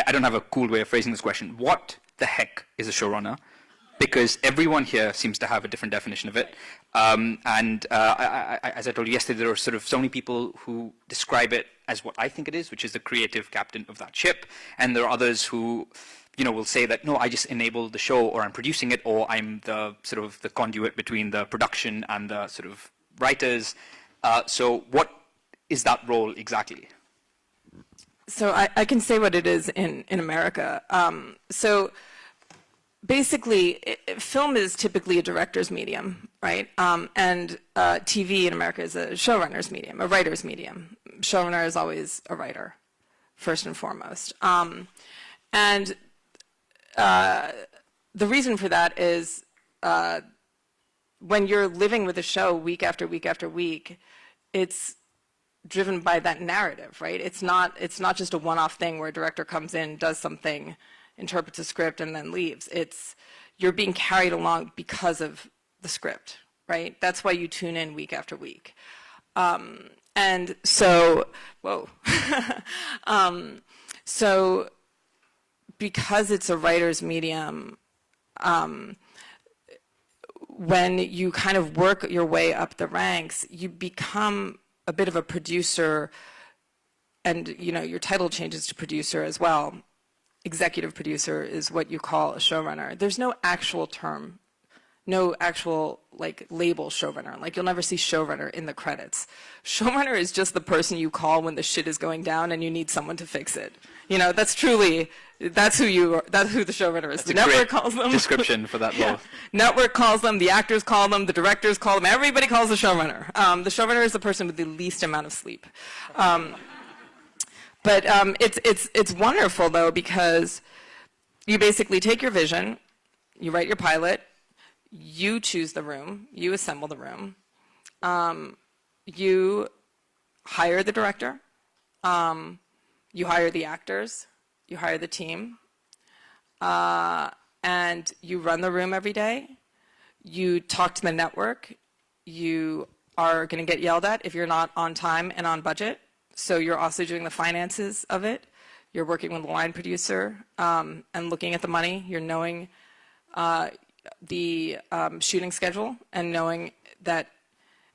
I don't have a cool way of phrasing this question. What the heck is a showrunner? Because everyone here seems to have a different definition of it. As I told you yesterday, there are sort of so many people who describe it as what I think it is, which is the creative captain of that ship. And there are others who, will say that, no, I just enable the show, or I'm producing it, or I'm the sort of the conduit between the production and the sort of writers. So what is that role exactly? So I can say what it is in America. So basically, film is typically a director's medium, right? And TV in America is a showrunner's medium, a writer's medium. Showrunner is always a writer, first and foremost. And the reason for that is when you're living with a show week after week after week, it's driven by that narrative, right? It's not just a one-off thing where a director comes in, does something, interprets a script, and then leaves. You're being carried along because of the script, right? That's why you tune in week after week. And so, whoa. So because it's a writer's medium, when you kind of work your way up the ranks, you become a bit of a producer, and your title changes to producer as well. Executive producer is what you call a showrunner. There's no actual term, no actual label showrunner. Like, you'll never see showrunner in the credits. Showrunner is just the person you call when the shit is going down and you need someone to fix it. That's truly, that's who the showrunner is. The network calls them. Description for that role. Yeah. Network calls them, the actors call them, the directors call them, everybody calls the showrunner. The showrunner is the person with the least amount of sleep. But it's wonderful, though, because you basically take your vision, you write your pilot, you choose the room, you assemble the room, you hire the director, you hire the actors, you hire the team, and you run the room every day. You talk to the network. You are going to get yelled at if you're not on time and on budget. So you're also doing the finances of it. You're working with the line producer and looking at the money. You're knowing the shooting schedule and knowing that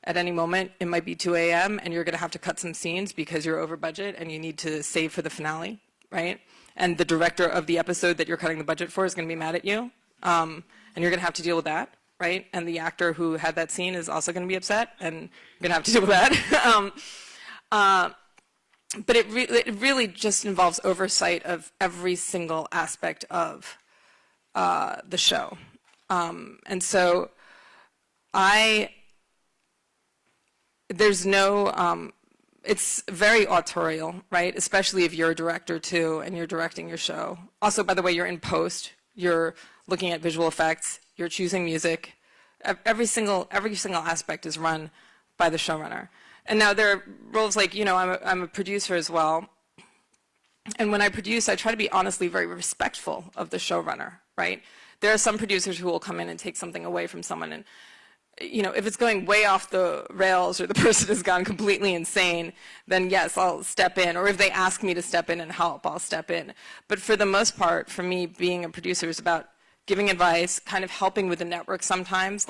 at any moment it might be 2 a.m. and you're going to have to cut some scenes because you're over budget and you need to save for the finale, right? And the director of the episode that you're cutting the budget for is going to be mad at you, and you're going to have to deal with that, right? And the actor who had that scene is also going to be upset, and you're going to have to deal with that. But it really just involves oversight of every single aspect of the show. And so there's no, it's very authorial, right? Especially if you're a director too and you're directing your show. Also, by the way, you're in post, you're looking at visual effects, you're choosing music. Every single aspect is run by the showrunner. And now there are roles like, I'm a producer as well. And when I produce, I try to be honestly very respectful of the showrunner, right? There are some producers who will come in and take something away from someone, and if it's going way off the rails or the person has gone completely insane, then yes, I'll step in. Or if they ask me to step in and help, I'll step in. But for the most part, for me, being a producer is about giving advice, kind of helping with the network sometimes.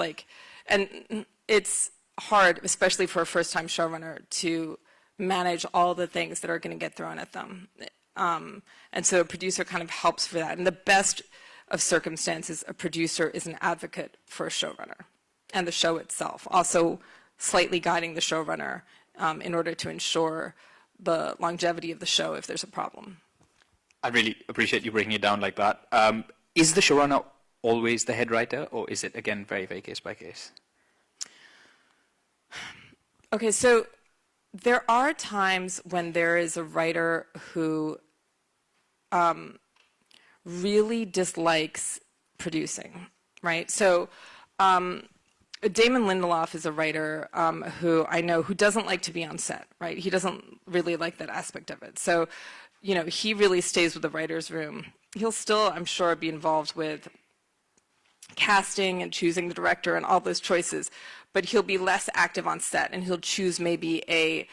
And it's hard, especially for a first-time showrunner, to manage all the things that are going to get thrown at them. And so a producer kind of helps for that. In the best of circumstances, a producer is an advocate for a showrunner and the show itself, also slightly guiding the showrunner in order to ensure the longevity of the show if there's a problem. I really appreciate you breaking it down like that. Is the showrunner always the head writer, or is it, again, very, very case by case? Okay, so there are times when there is a writer who really dislikes producing, right? So Damon Lindelof is a writer who I know who doesn't like to be on set, right? He doesn't really like that aspect of it. So, he really stays with the writer's room. He'll still, I'm sure, be involved with casting and choosing the director and all those choices, but he'll be less active on set, and he'll choose maybe a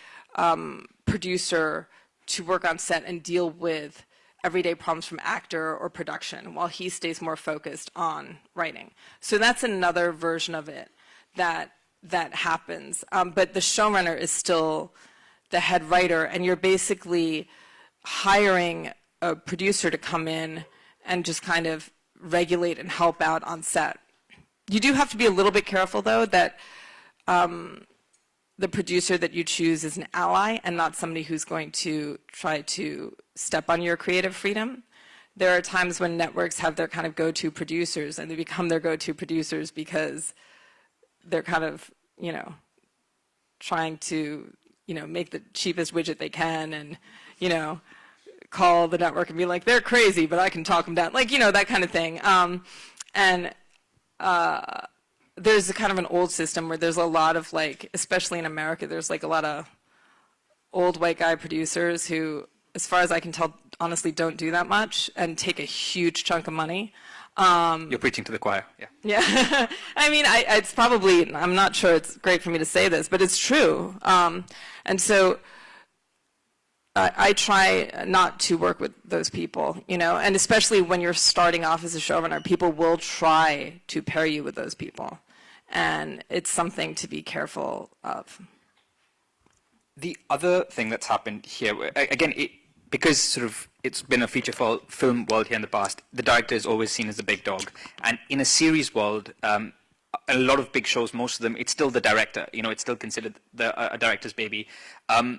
producer to work on set and deal with everyday problems from actor or production, while he stays more focused on writing. So that's another version of it that happens. But the showrunner is still the head writer, and you're basically hiring a producer to come in and just kind of regulate and help out on set. You do have to be a little bit careful, though, that the producer that you choose is an ally and not somebody who's going to try to step on your creative freedom. There are times when networks have their kind of go-to producers, and they become their go-to producers because they're kind of, you know, trying to, you know, make the cheapest widget they can, and, you know, call the network and be like, they're crazy, but I can talk them down, like, you know, that kind of thing. There's a kind of an old system where there's a lot of, like, especially in America, there's like a lot of old white guy producers who, as far as I can tell, honestly don't do that much and take a huge chunk of money. You're preaching to the choir, yeah. Yeah, I mean, it's probably, I'm not sure it's great for me to say this, but it's true. And so I try not to work with those people, you know, and especially when you're starting off as a showrunner, people will try to pair you with those people. And it's something to be careful of. The other thing that's happened here, again, because sort of it's been a feature film world here in the past, the director is always seen as the big dog. And in a series world, a lot of big shows, most of them, it's still the director. You know, it's still considered a director's baby. And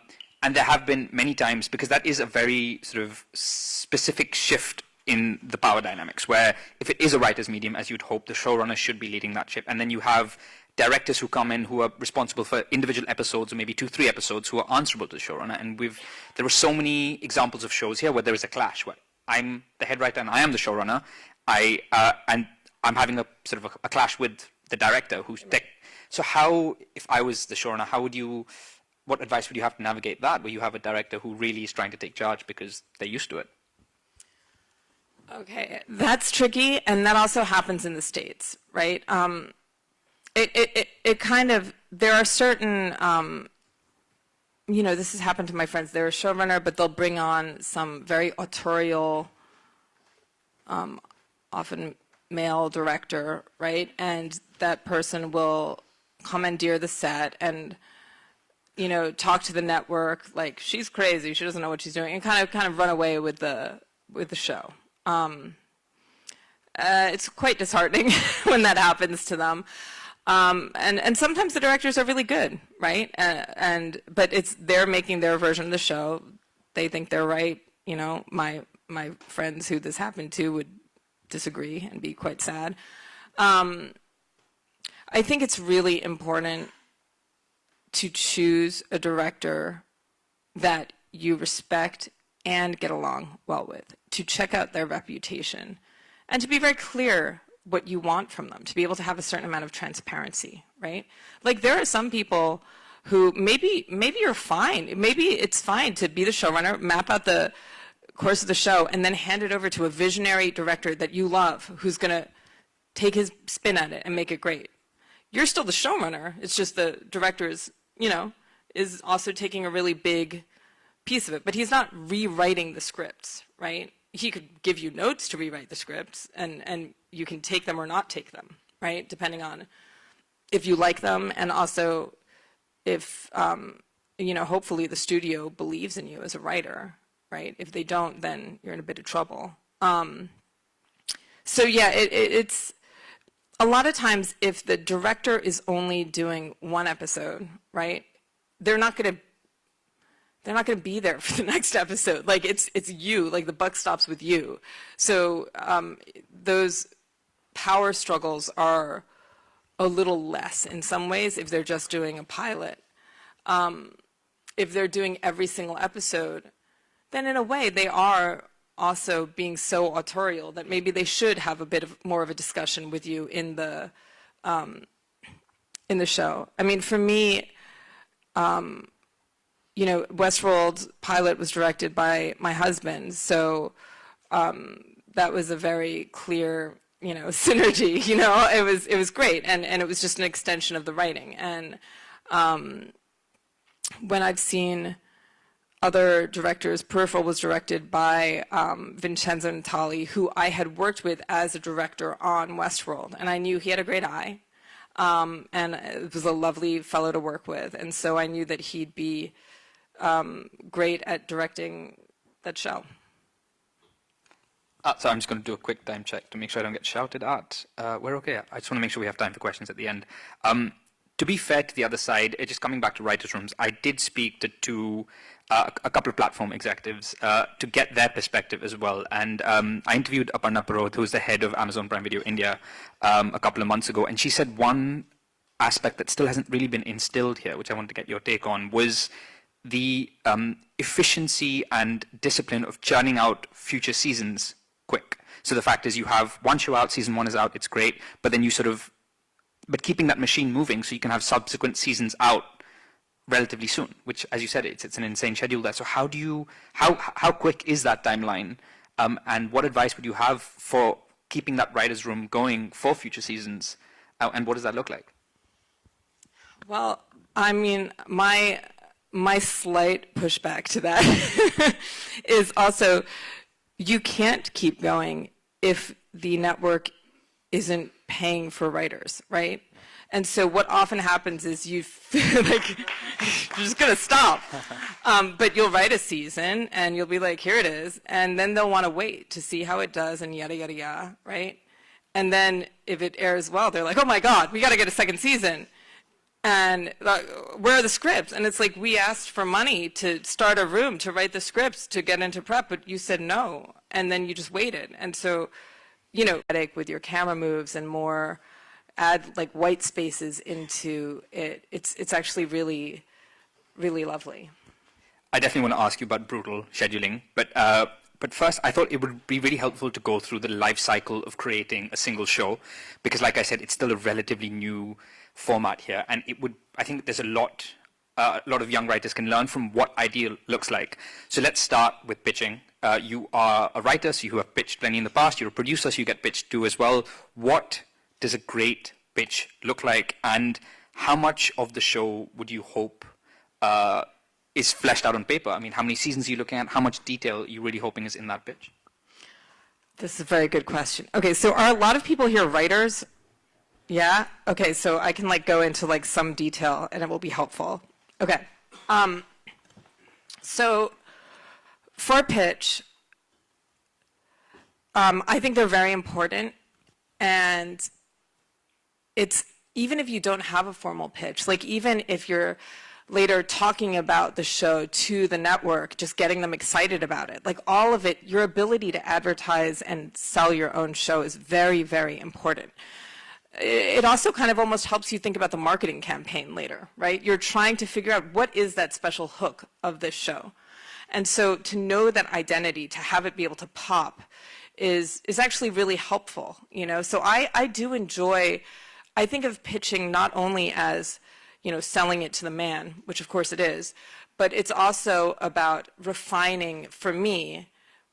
there have been many times, because that is a very sort of specific shift in the power dynamics, where if it is a writer's medium, as you'd hope, the showrunner should be leading that ship. And then you have directors who come in who are responsible for individual episodes, or maybe 2-3 episodes, who are answerable to the showrunner. And there are so many examples of shows here where there is a clash, where I'm the head writer and I am the showrunner, and I'm having a sort of a clash with the director who's so how, if I was the showrunner, what advice would you have to navigate that, where you have a director who really is trying to take charge because they're used to it? Okay, that's tricky, and that also happens in the States, right? It kind of, there are certain, you know, this has happened to my friends. They're a showrunner, but they'll bring on some very autorial, often male director, right? And that person will commandeer the set and, you know, talk to the network like she's crazy, she doesn't know what she's doing, and kind of run away with the show. It's quite disheartening when that happens to them. And sometimes the directors are really good, right? But they're making their version of the show. They think they're right. You know, my friends who this happened to would disagree and be quite sad. I think it's really important to choose a director that you respect and get along well with, to check out their reputation, and to be very clear what you want from them, to be able to have a certain amount of transparency, right? Like, there are some people who maybe you're fine. Maybe it's fine to be the showrunner, map out the course of the show, and then hand it over to a visionary director that you love, who's going to take his spin at it and make it great. You're still the showrunner. It's just the director is, you know, is also taking a really big piece of it, but he's not rewriting the scripts, right? He could give you notes to rewrite the scripts, and you can take them or not take them, right? Depending on if you like them, and also if, you know, hopefully the studio believes in you as a writer, right? If they don't, then you're in a bit of trouble. So yeah, it's a lot of times if the director is only doing one episode, right? They're not going to be there for the next episode. Like, it's you, like the buck stops with you. So those power struggles are a little less in some ways if they're just doing a pilot. If they're doing every single episode, then in a way they are also being so autorial that maybe they should have a bit of more of a discussion with you in the show. I mean, for me, you know, Westworld pilot was directed by my husband, so that was a very clear, you know, synergy. You know, it was great, and it was just an extension of the writing. And when I've seen other directors. Peripheral was directed by Vincenzo Natali, who I had worked with as a director on Westworld, and I knew he had a great eye, and it was a lovely fellow to work with, and so I knew that he'd be great at directing that show. So I'm just going to do a quick time check to make sure I don't get shouted at. We're okay. I just want to make sure we have time for questions at the end. To be fair to the other side, just coming back to writers' rooms, I did speak to a couple of platform executives to get their perspective as well. And I interviewed Aparna Parod, who's the head of Amazon Prime Video India, a couple of months ago. And she said one aspect that still hasn't really been instilled here, which I wanted to get your take on, was the efficiency and discipline of churning out future seasons quick. So the fact is you have one show out, season 1 is out, it's great, but then you but keeping that machine moving so you can have subsequent seasons out relatively soon, which, as you said, it's an insane schedule there. So how quick is that timeline? And what advice would you have for keeping that writer's room going for future seasons? And what does that look like? Well, I mean, my slight pushback to that is also, you can't keep going if the network isn't paying for writers, right? And so what often happens is you feel like you're just gonna stop, but you'll write a season and you'll be like, here it is, and then they'll want to wait to see how it does and yada yada yada, right? And then if it airs well, they're like, oh my God, we got to get a second season. And where are the scripts? And it's like, we asked for money to start a room to write the scripts to get into prep, but you said no, and then you just waited. And so, you know, with your camera moves and more add like white spaces into it, it's actually really, really lovely. I definitely want to ask you about brutal scheduling, but first, I thought it would be really helpful to go through the life cycle of creating a single show, because like I said, it's still a relatively new format here, and I think there's a lot of young writers can learn from what ideal looks like. So let's start with pitching. You are a writer, so you have pitched plenty in the past. You're a producer, so you get pitched to as well. What does a great pitch look like, and how much of the show would you hope is fleshed out on paper? I mean, how many seasons are you looking at? How much detail are you really hoping is in that pitch? This is a very good question. Okay, so are a lot of people here writers? Yeah? Okay, so I can like go into like some detail and it will be helpful. Okay. So for a pitch, I think they're very important, and it's, even if you don't have a formal pitch, like even if you're later talking about the show to the network, just getting them excited about it, like all of it, your ability to advertise and sell your own show is very, very important. It also kind of almost helps you think about the marketing campaign later, right? You're trying to figure out what is that special hook of this show. And so to know that identity, to have it be able to pop is actually really helpful, you know? So I do enjoy, I think of pitching not only as, you know, selling it to the man, which of course it is, but it's also about refining, for me,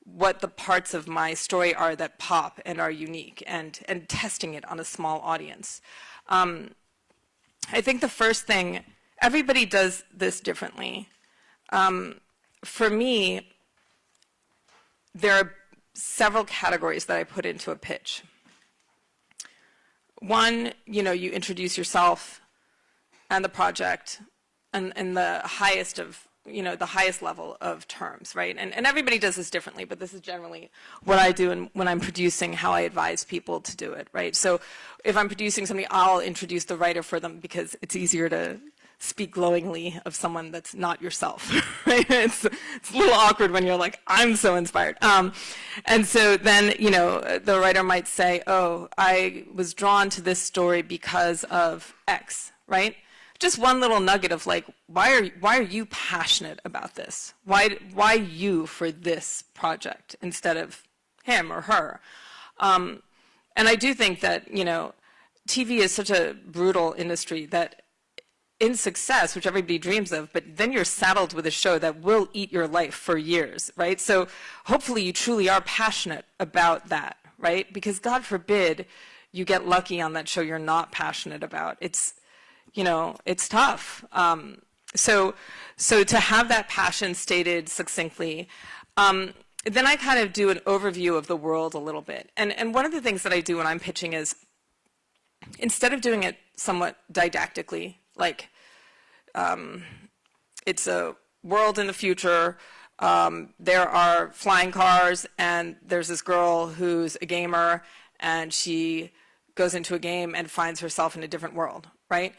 what the parts of my story are that pop and are unique, and testing it on a small audience. I think the first thing, everybody does this differently. For me, there are several categories that I put into a pitch. One, you know, you introduce yourself and the project and the highest of, you know, the highest level of terms, right? And everybody does this differently, but this is generally what I do, and when I'm producing, how I advise people to do it, right? So if I'm producing something, I'll introduce the writer for them, because it's easier to speak glowingly of someone that's not yourself, right? It's a little awkward when you're like, I'm so inspired. And so then, you know, the writer might say, oh, I was drawn to this story because of X, right? Just one little nugget of like, why are you passionate about this? Why you for this project instead of him or her? And I do think that, you know, TV is such a brutal industry that in success, which everybody dreams of, but then you're saddled with a show that will eat your life for years, right? So hopefully you truly are passionate about that, right? Because God forbid you get lucky on that show you're not passionate about. It's, you know, it's tough. So to have that passion stated succinctly, then I kind of do an overview of the world a little bit. And one of the things that I do when I'm pitching is, instead of doing it somewhat didactically, like it's a world in the future, there are flying cars, and there's this girl who's a gamer, and she goes into a game and finds herself in a different world, right?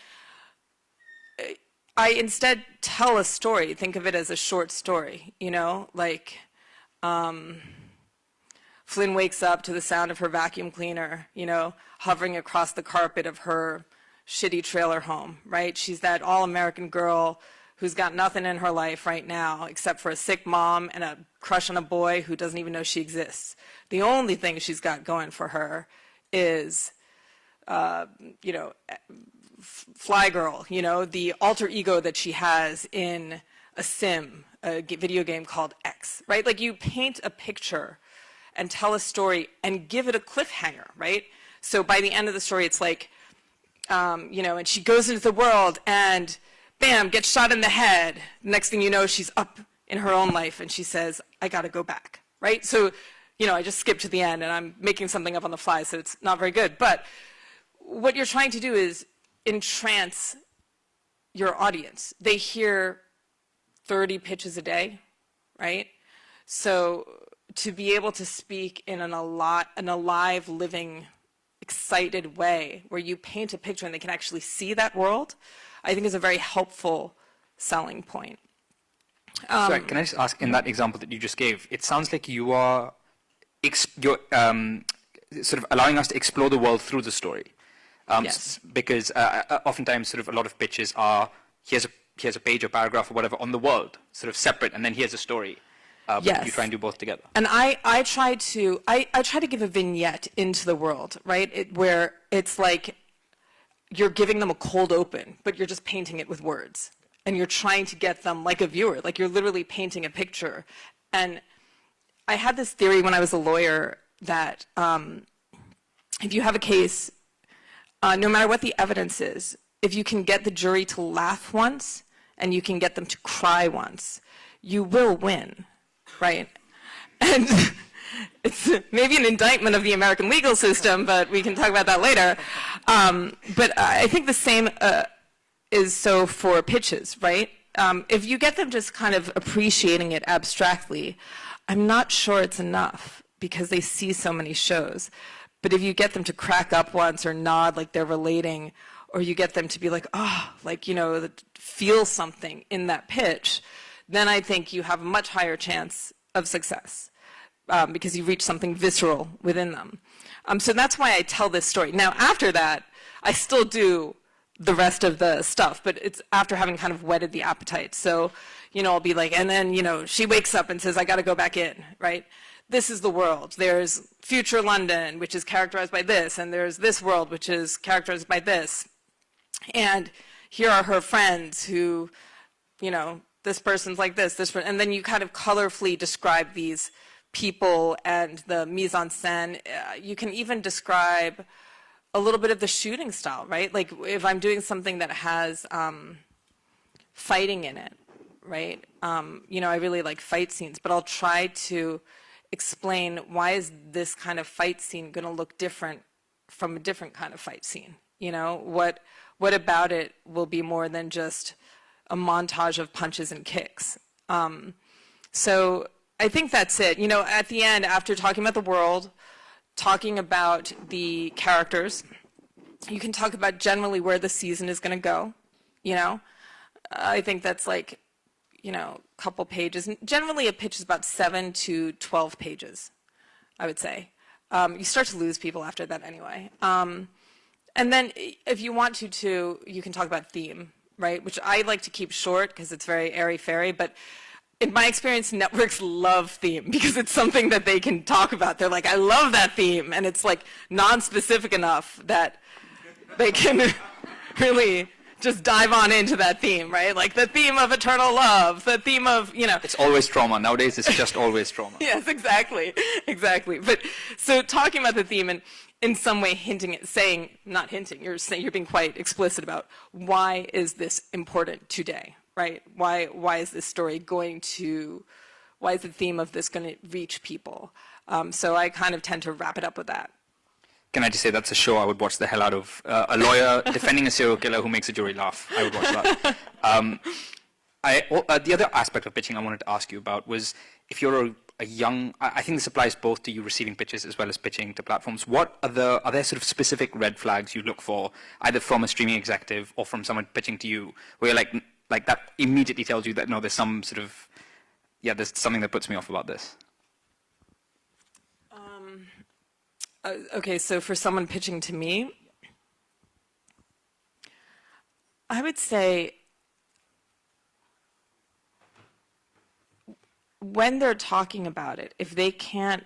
I instead tell a story. Think of it as a short story, you know, like Flynn wakes up to the sound of her vacuum cleaner, you know, hovering across the carpet of her shitty trailer home, right? She's that all-American girl who's got nothing in her life right now except for a sick mom and a crush on a boy who doesn't even know she exists. The only thing she's got going for her is, you know, Fly Girl, you know, the alter ego that she has in a sim, a video game called X, right? Like, you paint a picture and tell a story and give it a cliffhanger, right? So by the end of the story, it's like, you know, and she goes into the world and bam, gets shot in the head. Next thing you know, she's up in her own life and she says, I gotta go back, right? So, you know, I just skipped to the end and I'm making something up on the fly, so it's not very good. But what you're trying to do is entrance your audience. They hear 30 pitches a day, right? So to be able to speak in an alive, living, excited way where you paint a picture and they can actually see that world, I think is a very helpful selling point. Sorry, can I just ask, in that example that you just gave, it sounds like you are you're, sort of allowing us to explore the world through the story. Yes. Because oftentimes sort of a lot of pitches are, here's a page or paragraph or whatever on the world, sort of separate, and then here's a story. But Yes. you try and do both together. And I try to give a vignette into the world, right? Where it's like you're giving them a cold open, but you're just painting it with words. And you're trying to get them, like a viewer, like you're literally painting a picture. And I had this theory when I was a lawyer that if you have a case, no matter what the evidence is, if you can get the jury to laugh once and you can get them to cry once, you will win, right? And it's maybe an indictment of the American legal system, but we can talk about that later. But I think the same is so for pitches, right? If you get them just kind of appreciating it abstractly, I'm not sure it's enough because they see so many shows. But if you get them to crack up once or nod like they're relating, or you get them to be like, oh, like, you know, feel something in that pitch, then I think you have a much higher chance of success because you reach something visceral within them. So that's why I tell this story. Now, after that, I still do the rest of the stuff, but it's after having kind of whetted the appetite. So, you know, I'll be like, and then, you know, she wakes up and says, I got to go back in, right? This is the world. There's future London, which is characterized by this, and there's this world, which is characterized by this. And here are her friends who, you know, this person's like this, and then you kind of colorfully describe these people and the mise en scène. You can even describe a little bit of the shooting style, right? Like if I'm doing something that has fighting in it, right? You know, I really like fight scenes, but I'll try to explain why is this kind of fight scene going to look different from a different kind of fight scene? You know, what about it will be more than just a montage of punches and kicks? So I think that's it. You know, at the end, after talking about the world, talking about the characters, you can talk about generally where the season is going to go, you know? I think that's like, you know, a couple pages. Generally, a pitch is about 7 to 12 pages, I would say. You start to lose people after that anyway. And then if you want to, you can talk about theme, right? Which I like to keep short because it's very airy-fairy, but in my experience, networks love theme because it's something that they can talk about. They're like, I love that theme, and it's like non-specific enough that they can really just dive on into that theme, right? Like the theme of eternal love, the theme of, you know. It's always trauma. Nowadays, it's just always trauma. Yes, exactly. Exactly. But so talking about the theme and in some way hinting at, saying, not hinting, you're being quite explicit about why is this important today, right? Why is this story why is the theme of this going to reach people? So I kind of tend to wrap it up with that. Can I just say that's a show I would watch the hell out of. A lawyer defending a serial killer who makes a jury laugh. I would watch that. The other aspect of pitching I wanted to ask you about was if you're a young, I think this applies both to you receiving pitches as well as pitching to platforms. Are there sort of specific red flags you look for, either from a streaming executive or from someone pitching to you, where you're like that immediately tells you that no, there's some sort of, there's something that puts me off about this? Okay, so for someone pitching to me, I would say when they're talking about it, if they can't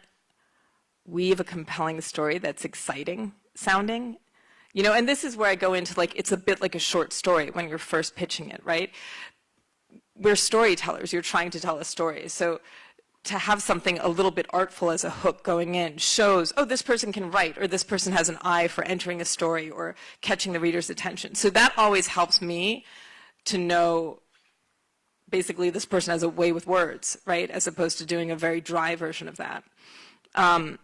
weave a compelling story that's exciting sounding, and this is where I go into it's a bit like a short story when you're first pitching it, right? We're storytellers, you're trying to tell a story. So to have something a little bit artful as a hook going in shows, oh, this person can write, or this person has an eye for entering a story or catching the reader's attention. So that always helps me to know basically this person has a way with words, right, as opposed to doing a very dry version of that. And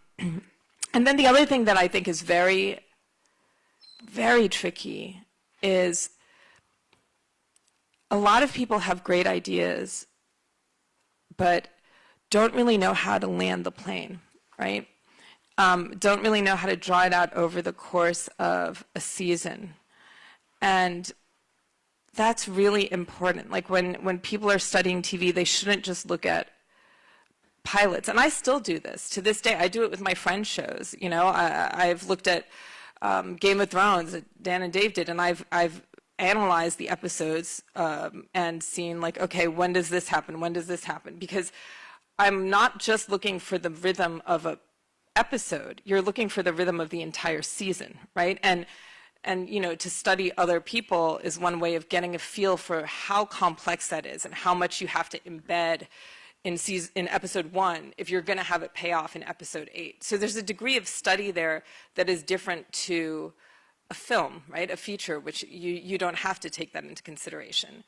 then the other thing that I think is very, very tricky is a lot of people have great ideas, but don't really know how to land the plane, right? Don't really know how to draw it out over the course of a season. And that's really important. Like when people are studying TV, they shouldn't just look at pilots. And I still do this. To this day, I do it with my friends' shows. I've looked at Game of Thrones that Dan and Dave did, and I've analyzed the episodes and seen okay, when does this happen? When does this happen? Because I'm not just looking for the rhythm of an episode. You're looking for the rhythm of the entire season, right? And to study other people is one way of getting a feel for how complex that is and how much you have to embed in episode 1 if you're going to have it pay off in episode 8. So there's a degree of study there that is different to a film, right? A feature, which you don't have to take that into consideration.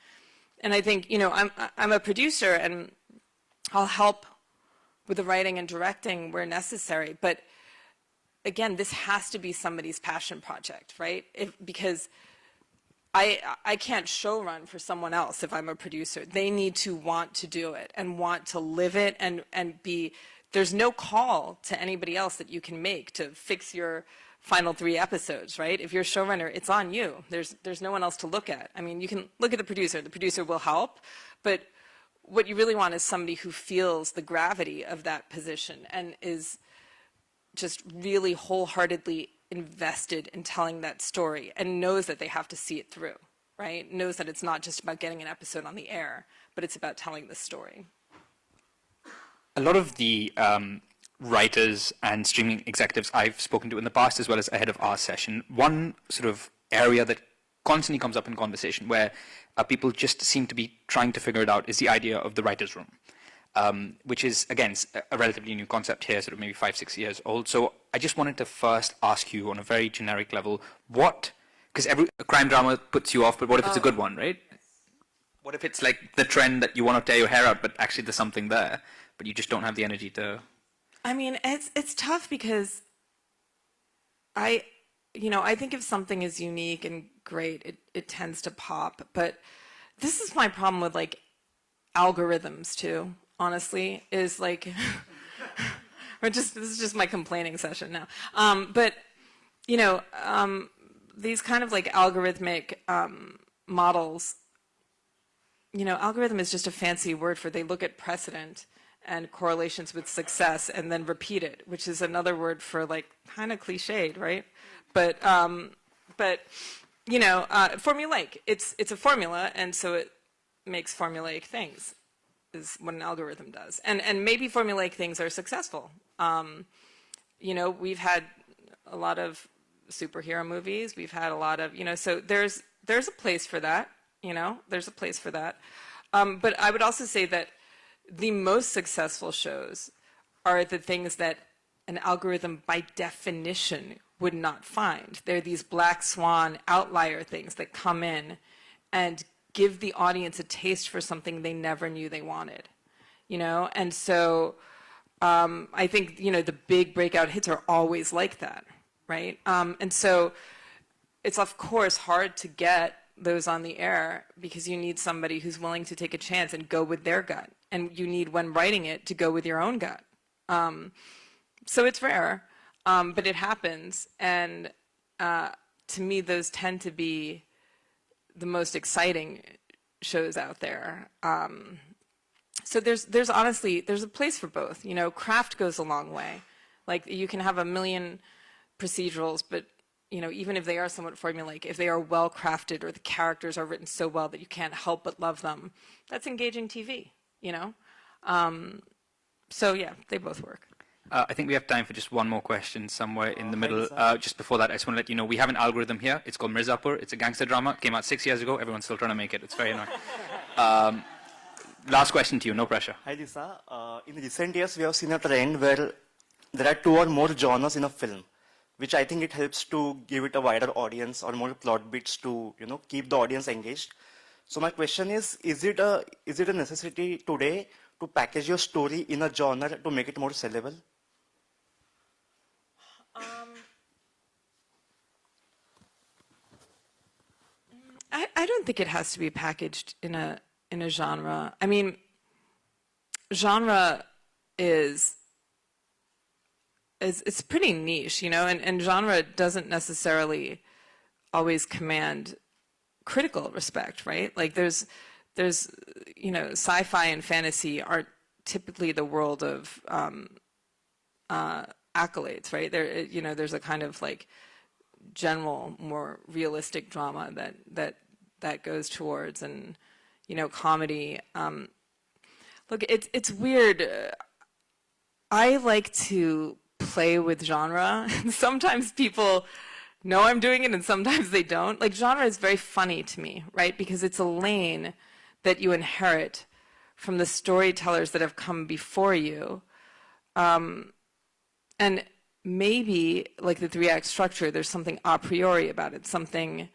And I think, I'm a producer and I'll help with the writing and directing where necessary, but again, this has to be somebody's passion project, right? Because I can't show run for someone else if I'm a producer. They need to want to do it and want to live it and be, there's no call to anybody else that you can make to fix your final 3 episodes, right? If you're a showrunner, it's on you. There's no one else to look at. I mean, you can look at the producer will help, but what you really want is somebody who feels the gravity of that position and is just really wholeheartedly invested in telling that story and knows that they have to see it through, right? Knows that it's not just about getting an episode on the air, but it's about telling the story. A lot of the writers and streaming executives I've spoken to in the past, as well as ahead of our session, one sort of area that constantly comes up in conversation where people just seem to be trying to figure it out is the idea of the writer's room, which is, again, a relatively new concept here, sort of maybe 5-6 years old. So I just wanted to first ask you on a very generic level, because every crime drama puts you off, but what if it's a good one, right? What if it's like the trend that you want to tear your hair out, but actually there's something there, but you just don't have the energy to... I mean, it's tough because I think if something is unique and great, it tends to pop. But this is my problem with algorithms too, honestly, is this is just my complaining session now. But these kind of algorithmic models, algorithm is just a fancy word for they look at precedent and correlations with success and then repeat it, which is another word for kind of cliched, right? But formulaic. It's a formula, and so it makes formulaic things, is what an algorithm does. And maybe formulaic things are successful. We've had a lot of superhero movies. We've had a lot of, so there's a place for that. There's a place for that. But I would also say that the most successful shows are the things that an algorithm by definition would not find. They're these black swan outlier things that come in and give the audience a taste for something they never knew they wanted, you know? And so I think, you know, the big breakout hits are always like that, right? And so it's, of course, hard to get those on the air because you need somebody who's willing to take a chance and go with their gut. And you need, when writing it, to go with your own gut. So it's rare, but it happens. And to me, those tend to be the most exciting shows out there. So there's honestly, there's a place for both. You know, craft goes a long way. Like, you can have a million procedurals, but, you know, even if they are somewhat formulaic, if they are well crafted or the characters are written so well that you can't help but love them, that's engaging TV, you know? So yeah, they both work. I think we have time for just one more question somewhere in the middle. Just before that, I just want to let you know, we have an algorithm here. It's called Mirzapur. It's a gangster drama. Came out 6 years ago. Everyone's still trying to make it. It's very annoying. Last question to you. No pressure. Hi, Lisa. In recent years, we have seen a trend where there are 2 or more genres in a film, which I think it helps to give it a wider audience or more plot beats to, you know, keep the audience engaged. So my question is it a necessity today to package your story in a genre to make it more sellable? I don't think it has to be packaged in a genre. I mean, genre is it's pretty niche, you know, and genre doesn't necessarily always command critical respect, right? Like there's you know, sci-fi and fantasy aren't typically the world of accolades, right? There, you know, there's a kind of like general, more realistic drama that goes towards, and, you know, comedy. Look, it's weird. I like to play with genre. Sometimes people know I'm doing it and sometimes they don't. Like, genre is very funny to me, right? Because it's a lane that you inherit from the storytellers that have come before you. And maybe, like the 3-act structure, there's something a priori about it, something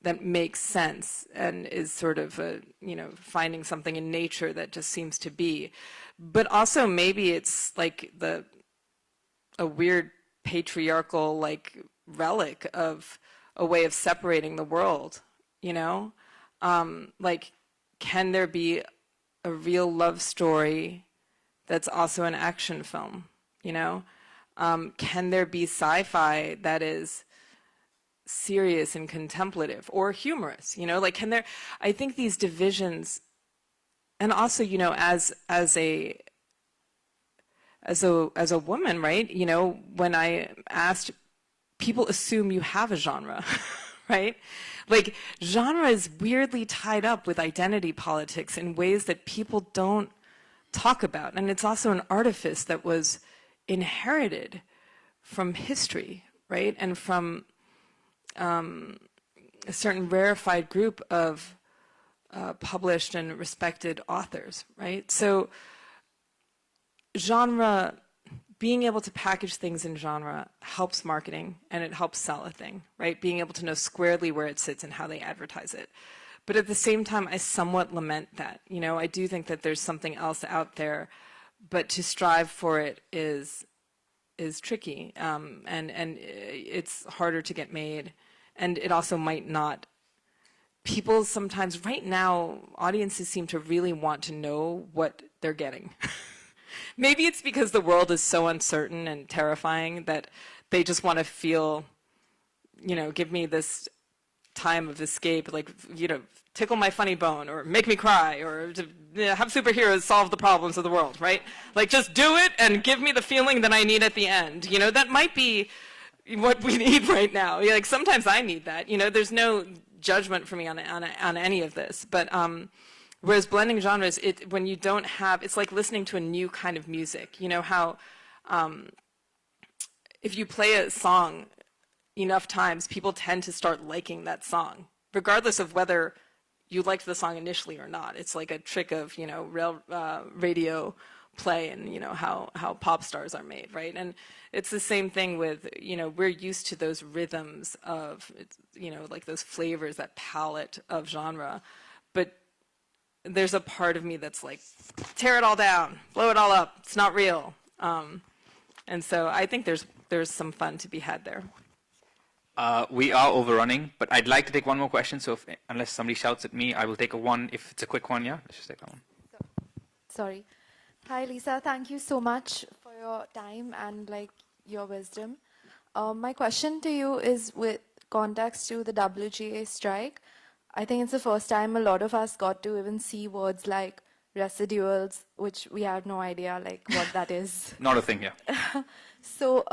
that makes sense and is sort of, you know, finding something in nature that just seems to be. But also maybe it's like a weird patriarchal, like, relic of a way of separating the world, you know? Like, can there be a real love story that's also an action film, you know? Can there be sci-fi that is serious and contemplative or humorous, you know? Like, can there, I think these divisions, and also, you know, as a woman, right? You know, when I asked, people assume you have a genre, right? Like, genre is weirdly tied up with identity politics in ways that people don't talk about. And it's also an artifice that was inherited from history, right? And from a certain rarefied group of published and respected authors, right? So genre, being able to package things in genre helps marketing, and it helps sell a thing, right? Being able to know squarely where it sits and how they advertise it. But at the same time, I somewhat lament that. You know, I do think that there's something else out there, but to strive for it is tricky, and it's harder to get made, and it also might not. People sometimes, right now, audiences seem to really want to know what they're getting. Maybe it's because the world is so uncertain and terrifying that they just want to feel, you know, give me this time of escape, like, you know, tickle my funny bone, or make me cry, or to, you know, have superheroes solve the problems of the world, right? Like, just do it and give me the feeling that I need at the end. You know, that might be what we need right now. Like, sometimes I need that. You know, there's no judgment for me on any of this, but whereas blending genres, when you don't have, it's like listening to a new kind of music. You know how if you play a song enough times, people tend to start liking that song, regardless of whether you liked the song initially or not. It's like a trick of, you know, radio play, and, you know, how pop stars are made, right? And it's the same thing with, you know, we're used to those rhythms of, you know, like those flavors, that palette of genre. there's a part of me that's like, tear it all down, blow it all up, it's not real. And so I think there's some fun to be had there. We are overrunning, but I'd like to take one more question. So unless somebody shouts at me, I will take a one if it's a quick one. Yeah, let's just take that one. Sorry. Hi, Lisa. Thank you so much for your time and like your wisdom. My question to you is with context to the WGA strike. I think it's the first time a lot of us got to even see words like residuals, which we had no idea like what that is. Not a thing, yeah. So,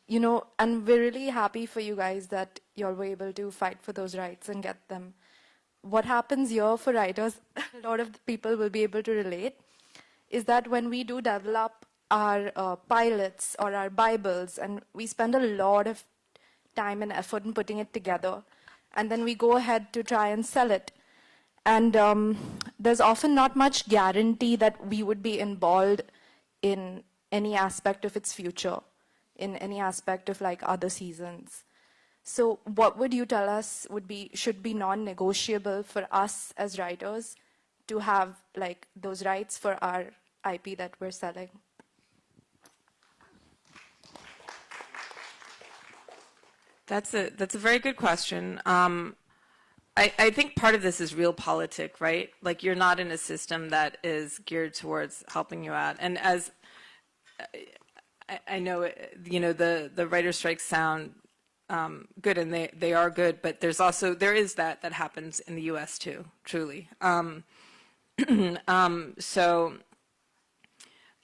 you know, and we're really happy for you guys that you all were able to fight for those rights and get them. What happens here for writers, a lot of the people will be able to relate, is that when we do develop our pilots or our Bibles, and we spend a lot of time and effort in putting it together, and then we go ahead to try and sell it. And there's often not much guarantee that we would be involved in any aspect of its future, in any aspect of like other seasons. So what would you tell us should be non-negotiable for us as writers to have like those rights for our IP that we're selling? That's a very good question. I think part of this is realpolitik, right? Like you're not in a system that is geared towards helping you out. And as I know, you know, the writer strikes sound good, and they are good, but there is that happens in the U.S. too, truly. So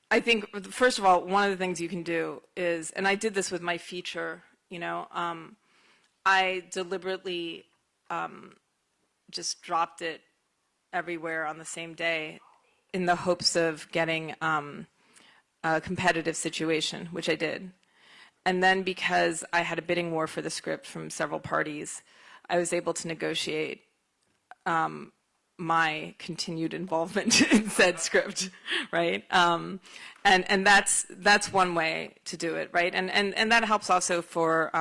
I think, first of all, one of the things you can do is, and I did this with my feature, you know, I deliberately just dropped it everywhere on the same day in the hopes of getting a competitive situation, which I did. And then because I had a bidding war for the script from several parties, I was able to negotiate my continued involvement in said script, right? And that's one way to do it, right? And that helps also for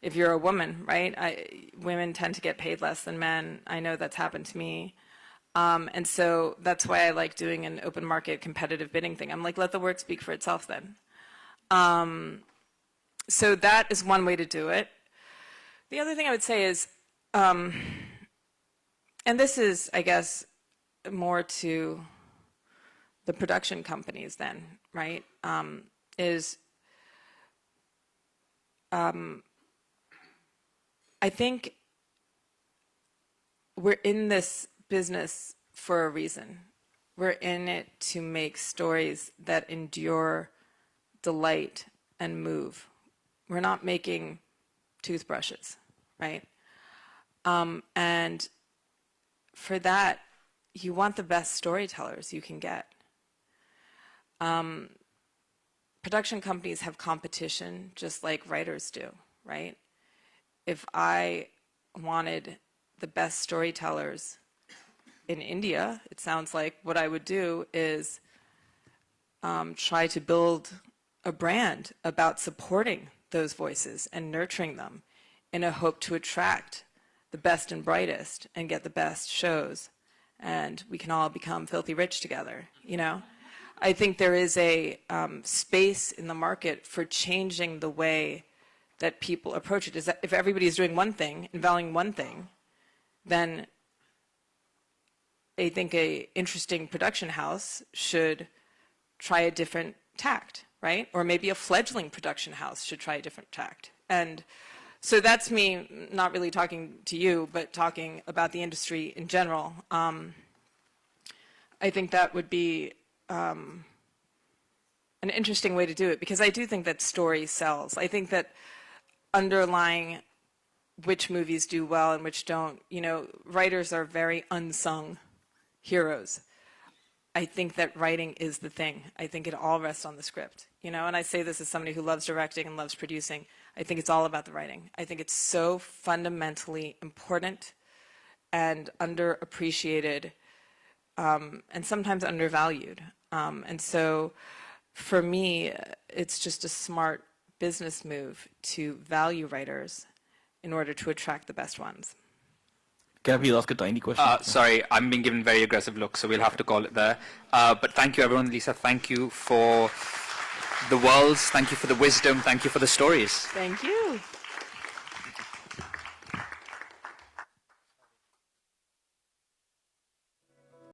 if you're a woman, right? Women tend to get paid less than men. I know that's happened to me. And so that's why I like doing an open market competitive bidding thing. I'm like, let the work speak for itself then. So that is one way to do it. The other thing I would say is, and this is, I guess, more to the production companies then, right? I think we're in this business for a reason. We're in it to make stories that endure, delight, and move. We're not making toothbrushes, right? And for that, you want the best storytellers you can get. Production companies have competition just like writers do, right? If I wanted the best storytellers in India, it sounds like what I would do is try to build a brand about supporting those voices and nurturing them in a hope to attract the best and brightest and get the best shows, and we can all become filthy rich together, you know? I think there is a space in the market for changing the way that people approach it. Is that if everybody's doing one thing and valuing one thing, then I think a interesting production house should try a different tact, right? Or maybe a fledgling production house should try a different tact. And so that's me not really talking to you, but talking about the industry in general. I think that would be an interesting way to do it, because I do think that story sells. I think that underlying which movies do well and which don't, you know, writers are very unsung heroes. I think that writing is the thing. I think it all rests on the script, you know, and I say this as somebody who loves directing and loves producing. I think it's all about the writing. I think it's so fundamentally important and underappreciated and sometimes undervalued. And so for me, it's just a smart business move to value writers in order to attract the best ones. Can I please ask a tiny question? Sorry, I'm being given very aggressive looks, so we'll have to call it there. But thank you, everyone. Lisa, thank you for the worlds. Thank you for the wisdom. Thank you for the stories. Thank you.